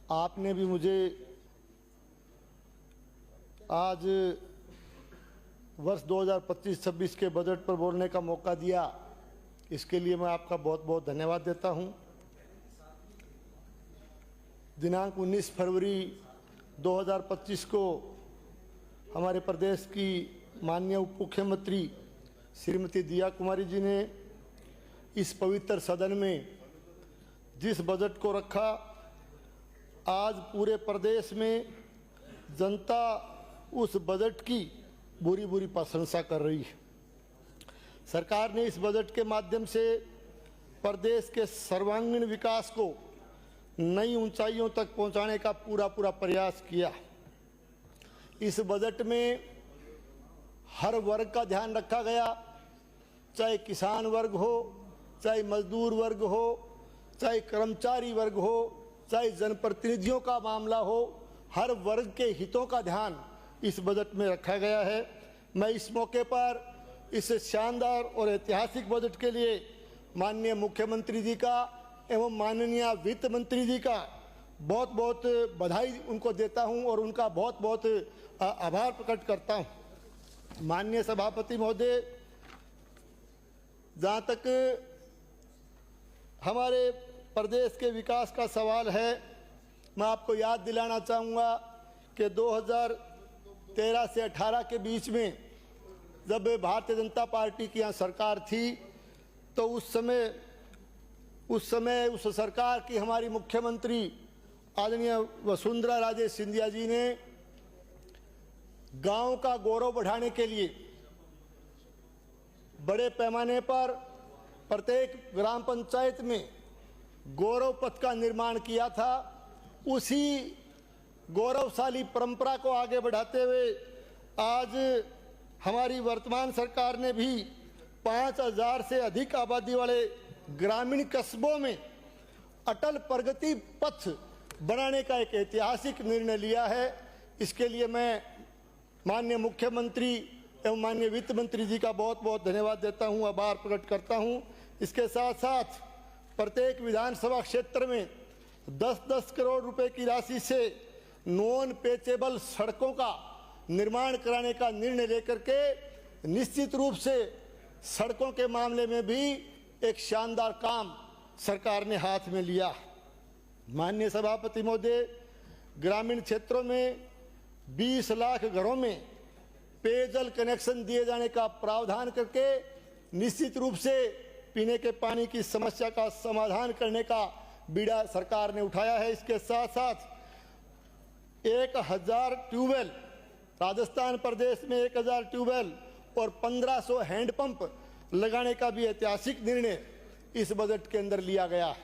आपने भी मुझे आज वर्ष 2025-26 के बजट पर बोलने का मौका दिया, इसके लिए मैं आपका बहुत बहुत धन्यवाद देता हूं। दिनांक 19 फरवरी 2025 को हमारे प्रदेश की माननीय उप मुख्यमंत्री श्रीमती दिया कुमारी जी ने इस पवित्र सदन में जिस बजट को रखा, आज पूरे प्रदेश में जनता उस बजट की बुरी बुरी प्रशंसा कर रही है। सरकार ने इस बजट के माध्यम से प्रदेश के सर्वांगीण विकास को नई ऊंचाइयों तक पहुंचाने का पूरा प्रयास किया। इस बजट में हर वर्ग का ध्यान रखा गया, चाहे किसान वर्ग हो, चाहे मजदूर वर्ग हो, चाहे कर्मचारी वर्ग हो, चाहे जनप्रतिनिधियों का मामला हो, हर वर्ग के हितों का ध्यान इस बजट में रखा गया है। मैं इस मौके पर इस शानदार और ऐतिहासिक बजट के लिए माननीय मुख्यमंत्री जी का एवं माननीय वित्त मंत्री जी का बहुत बहुत बधाई उनको देता हूं और उनका बहुत बहुत आभार प्रकट करता हूं। माननीय सभापति महोदय, जहां तक हमारे प्रदेश के विकास का सवाल है, मैं आपको याद दिलाना चाहूँगा कि 2013 से 18 के बीच में जब भारतीय जनता पार्टी की यहाँ सरकार थी, तो उस समय उस सरकार की हमारी मुख्यमंत्री आदरणीय वसुंधरा राजे सिंधिया जी ने गांव का गौरव बढ़ाने के लिए बड़े पैमाने पर प्रत्येक ग्राम पंचायत में गौरव पथ का निर्माण किया था। उसी गौरवशाली परंपरा को आगे बढ़ाते हुए आज हमारी वर्तमान सरकार ने भी 5000 से अधिक आबादी वाले ग्रामीण कस्बों में अटल प्रगति पथ बनाने का एक ऐतिहासिक निर्णय लिया है। इसके लिए मैं माननीय मुख्यमंत्री एवं माननीय वित्त मंत्री जी का बहुत बहुत धन्यवाद देता हूं, आभार प्रकट करता हूं। इसके साथ साथ प्रत्येक विधानसभा क्षेत्र में 10-10 करोड़ रुपए की राशि से नॉन पेचेबल सड़कों का निर्माण कराने का निर्णय लेकर के निश्चित रूप से सड़कों के मामले में भी एक शानदार काम सरकार ने हाथ में लिया। माननीय सभापति महोदय, ग्रामीण क्षेत्रों में 20 लाख घरों में पेयजल कनेक्शन दिए जाने का प्रावधान करके निश्चित रूप से पीने के पानी की समस्या का समाधान करने का बीड़ा सरकार ने उठाया है। इसके साथ साथ 1000 ट्यूबवेल, राजस्थान प्रदेश में 1000 ट्यूबवेल और 1500 हैंडपंप लगाने का भी ऐतिहासिक निर्णय इस बजट के अंदर लिया गया है।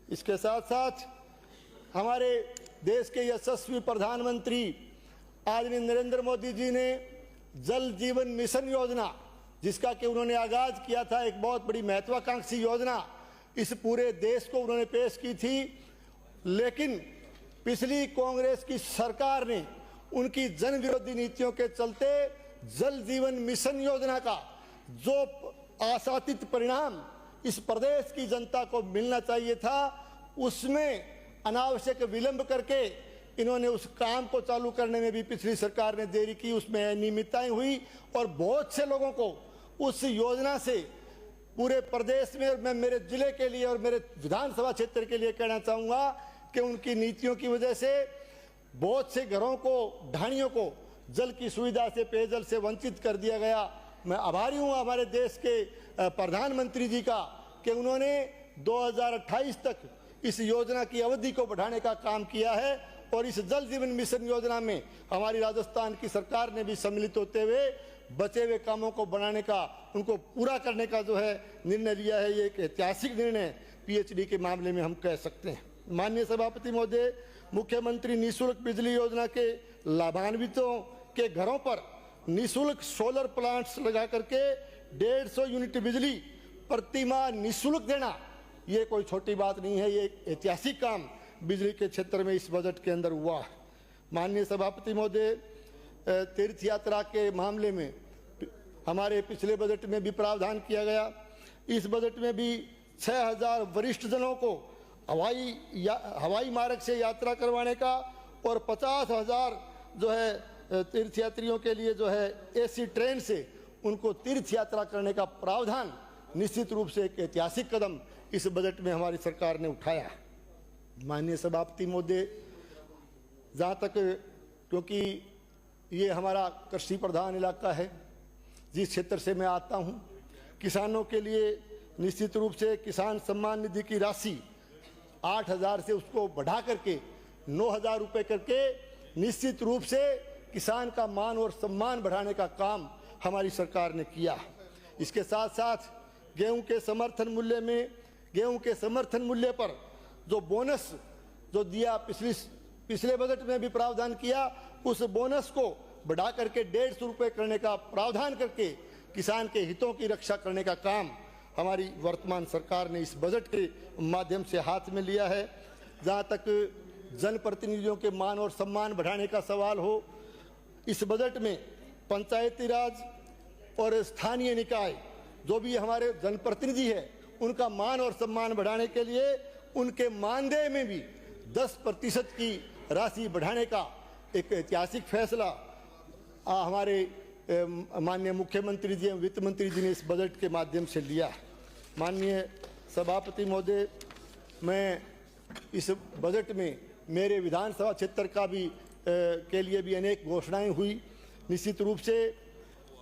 इसके साथ साथ हमारे देश के यशस्वी प्रधानमंत्री आदरणीय नरेंद्र मोदी जी ने जल जीवन मिशन योजना, जिसका कि उन्होंने आगाज किया था, एक बहुत बड़ी महत्वाकांक्षी योजना इस पूरे देश को उन्होंने पेश की थी। लेकिन पिछली कांग्रेस की सरकार ने उनकी जन विरोधी नीतियों के चलते जल जीवन मिशन योजना का जो आशातीत परिणाम इस प्रदेश की जनता को मिलना चाहिए था, उसमें अनावश्यक विलंब करके इन्होंने उस काम को चालू करने में भी पिछली सरकार ने देरी की, उसमें अनियमितताएं हुई और बहुत से लोगों को उस योजना से पूरे प्रदेश में, और मैं मेरे जिले के लिए और मेरे विधानसभा क्षेत्र के लिए कहना चाहूँगा कि उनकी नीतियों की वजह से बहुत से घरों को, ढाणियों को जल की सुविधा से, पेयजल से वंचित कर दिया गया। मैं आभारी हूँ हमारे देश के प्रधानमंत्री जी का कि उन्होंने 2028 तक इस योजना की अवधि को बढ़ाने का काम किया है और इस जल जीवन मिशन योजना में हमारी राजस्थान की सरकार ने भी सम्मिलित होते हुए बचे हुए कामों को बनाने का, उनको पूरा करने का जो है निर्णय लिया है। ये एक ऐतिहासिक निर्णय पीएचडी के मामले में हम कह सकते हैं। माननीय सभापति महोदय, मुख्यमंत्री निःशुल्क बिजली योजना के लाभान्वितों के घरों पर निःशुल्क सोलर प्लांट्स लगा करके 150 यूनिट बिजली प्रति माह निःशुल्क देना, ये कोई छोटी बात नहीं है। ये एक ऐतिहासिक काम बिजली के क्षेत्र में इस बजट के अंदर हुआ है। माननीय सभापति महोदय, तीर्थ यात्रा के मामले में हमारे पिछले बजट में भी प्रावधान किया गया। इस बजट में भी 6000 वरिष्ठ जनों को हवाई मार्ग से यात्रा करवाने का और 50,000 जो है तीर्थयात्रियों के लिए जो है एसी ट्रेन से उनको तीर्थ यात्रा करने का प्रावधान निश्चित रूप से एक ऐतिहासिक कदम इस बजट में हमारी सरकार ने उठाया। माननीय सभापति महोदय, जहाँ तक क्योंकि ये हमारा कृषि प्रधान इलाका है, जिस क्षेत्र से मैं आता हूँ, किसानों के लिए निश्चित रूप से किसान सम्मान निधि की राशि 8,000 से उसको बढ़ा करके 9,000 रुपये करके निश्चित रूप से किसान का मान और सम्मान बढ़ाने का काम हमारी सरकार ने किया। इसके साथ साथ गेहूं के समर्थन मूल्य पर जो बोनस जो दिया पिछले बजट में भी प्रावधान किया, उस बोनस को बढ़ा करके 150 रुपये करने का प्रावधान करके किसान के हितों की रक्षा करने का काम हमारी वर्तमान सरकार ने इस बजट के माध्यम से हाथ में लिया है। जहाँ तक जनप्रतिनिधियों के मान और सम्मान बढ़ाने का सवाल हो, इस बजट में पंचायती राज और स्थानीय निकाय जो भी हमारे जनप्रतिनिधि है, उनका मान और सम्मान बढ़ाने के लिए उनके मानदेय में भी 10% की राशि बढ़ाने का एक ऐतिहासिक फैसला हमारे माननीय मुख्यमंत्री जी एवं वित्त मंत्री जी ने इस बजट के माध्यम से लिया। माननीय सभापति महोदय, मैं इस बजट में मेरे विधानसभा क्षेत्र का भी के लिए भी अनेक घोषणाएं हुई। निश्चित रूप से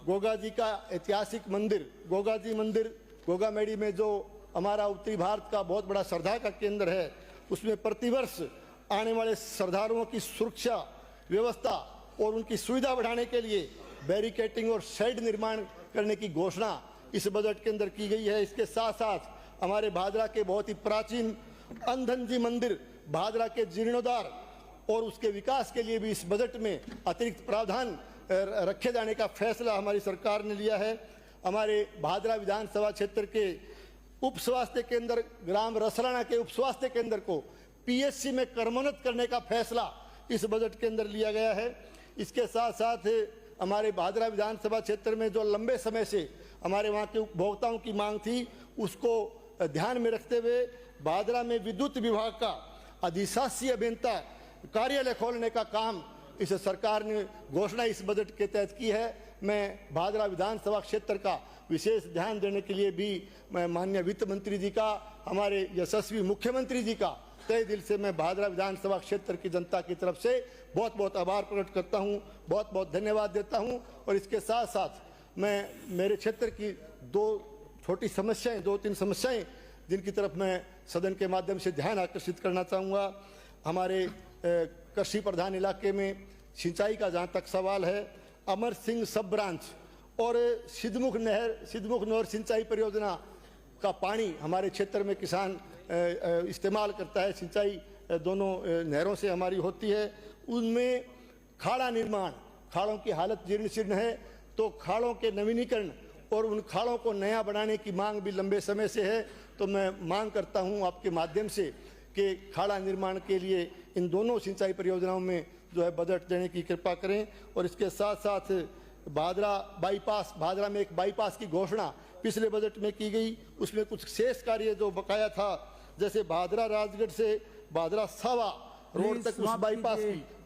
गोगा जी का ऐतिहासिक मंदिर, गोगा जी मंदिर गोगामेड़ी में जो हमारा उत्तरी भारत का बहुत बड़ा श्रद्धा का केंद्र है, उसमें प्रतिवर्ष आने वाले श्रद्धालुओं की सुरक्षा व्यवस्था और उनकी सुविधा बढ़ाने के लिए बैरिकेटिंग और शेड निर्माण करने की घोषणा इस बजट के अंदर की गई है। इसके साथ साथ हमारे भादरा के बहुत ही प्राचीन अंधन जी मंदिर भादरा के जीर्णोद्धार और उसके विकास के लिए भी इस बजट में अतिरिक्त प्रावधान रखे जाने का फैसला हमारी सरकार ने लिया है। हमारे भादरा विधानसभा क्षेत्र के उप स्वास्थ्य केंद्र ग्राम रसराना के उप स्वास्थ्य केंद्र को पीएचसी में क्रमोन्नत करने का फैसला इस बजट के अंदर लिया गया है। इसके साथ साथ हमारे भादरा विधानसभा क्षेत्र में जो लंबे समय से हमारे वहाँ के उपभोक्ताओं की मांग थी, उसको ध्यान में रखते हुए भादरा में विद्युत विभाग का अधिशासी अभियंता कार्यालय खोलने का काम इस सरकार ने घोषणा इस बजट के तहत की है। मैं भादरा विधानसभा क्षेत्र का विशेष ध्यान देने के लिए भी मैं माननीय वित्त मंत्री जी का, हमारे यशस्वी मुख्यमंत्री जी का तहे दिल से मैं भादरा विधानसभा क्षेत्र की जनता की तरफ से बहुत बहुत आभार प्रकट करता हूं, बहुत बहुत धन्यवाद देता हूं। और इसके साथ साथ मैं मेरे क्षेत्र की दो तीन समस्याएं जिनकी तरफ मैं सदन के माध्यम से ध्यान आकर्षित करना चाहूँगा। हमारे कृषि प्रधान इलाके में सिंचाई का जहाँ तक सवाल है, अमर सिंह सब ब्रांच और सिद्धमुख नहर सिंचाई परियोजना का पानी हमारे क्षेत्र में किसान इस्तेमाल करता है। सिंचाई दोनों नहरों से हमारी होती है। उनमें खाड़ा निर्माण, खाड़ों की हालत जीर्ण शीर्ण है, तो खाड़ों के नवीनीकरण और उन खाड़ों को नया बनाने की मांग भी लंबे समय से है। तो मैं मांग करता हूं आपके माध्यम से कि खाड़ा निर्माण के लिए इन दोनों सिंचाई परियोजनाओं में जो है बजट देने की कृपा करें। और इसके साथ साथ भादरा में एक बाईपास की घोषणा पिछले बजट में की गई, उसमें कुछ शेष कार्य जो बकाया था, जैसे भादरा राजगढ़ से भादरा सावा रोड तक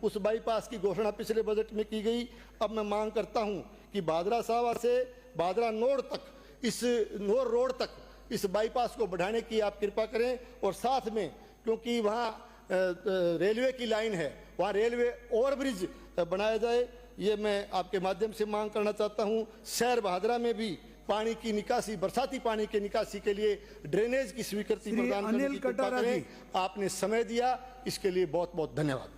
उस बाईपास की घोषणा पिछले बजट में की गई। अब मैं मांग करता हूं कि भादरा सावा से भादरा नोड तक, इस नोर रोड तक इस बाईपास को बढ़ाने की आप कृपा करें। और साथ में क्योंकि वहाँ रेलवे की लाइन है, वहाँ रेलवे ओवरब्रिज बनाया जाए, ये मैं आपके माध्यम से मांग करना चाहता हूँ। शहर भादरा में भी पानी की निकासी, बरसाती पानी की निकासी के लिए ड्रेनेज की स्वीकृति प्रदान करने की कृपा करें। आपने समय दिया, इसके लिए बहुत बहुत धन्यवाद।